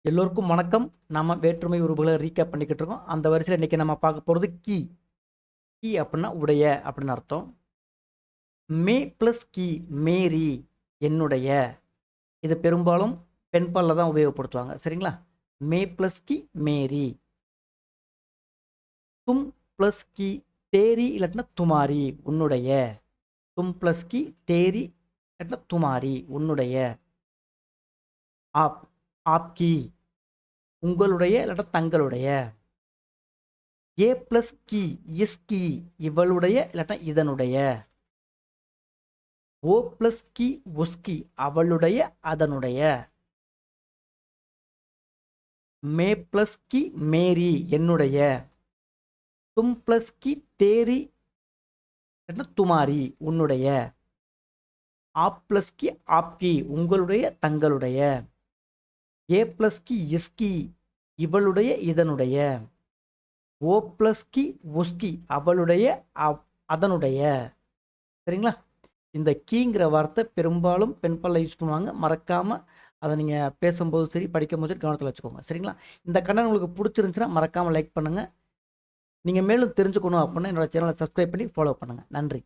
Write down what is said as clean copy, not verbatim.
எல்லோருக்கும் வணக்கம். நம்ம வேற்றுமை உறவுகளை ரீகேப் பண்ணிக்கிட்டு இருக்கோம். அந்த வரிசையில் இன்னைக்கு நம்ம பார்க்க போகிறது கீ. கீ அப்படின்னா உடைய அப்படின்னு அர்த்தம். மே ப்ளஸ் கீ மேரி என்னுடைய. இது பெரும்பாலும் பெண்பாலில் தான் உபயோகப்படுத்துவாங்க. சரிங்களா? மே ப்ளஸ் கீ மேரி. தும் ப்ளஸ் கீ தேரி இல்லாட்டினா துமாரி உன்னுடைய. தும் ப்ளஸ் கீ தேரி இல்லாட்டினா துமாரி உன்னுடைய. ஆப் ஆப்கி உங்களுடைய இல்லாட்டா தங்களுடைய. ஏ பிளஸ் கி இஸ்கி இவளுடைய இல்லாட்டா இதனுடைய. ஓ பிளஸ் கி உஸ்கி அவளுடைய அதனுடைய. மே பிளஸ் கி மேரி என்னுடைய. தும் பிளஸ் கி தேரி துமாரி உன்னுடைய. ஆப் பிளஸ் கி ஆப்கி உங்களுடைய தங்களுடைய. ஏ பிளஸ் கி இஸ்கி இவளுடைய இதனுடைய. ஓ பிளஸ் கி உஸ்கி அவளுடைய அதனுடைய. சரிங்களா? இந்த கீங்கிற வார்த்தை பெரும்பாலும் பெண்பாலில் யூஸ் பண்ணுவாங்க. மறக்காமல் அதை நீங்கள் பேசும்போது சரி படிக்கும்போது சரி கவனத்தில் வச்சுக்கோங்க. சரிங்களா? இந்த கண்டென்ட் உங்களுக்கு பிடிச்சிருந்துச்சுன்னா மறக்காமல் லைக் பண்ணுங்கள். நீங்கள் மேலும் தெரிஞ்சுக்கணும் அப்படின்னா என்னோட சேனலை சப்ஸ்கிரைப் பண்ணி ஃபாலோ பண்ணுங்கள். நன்றி.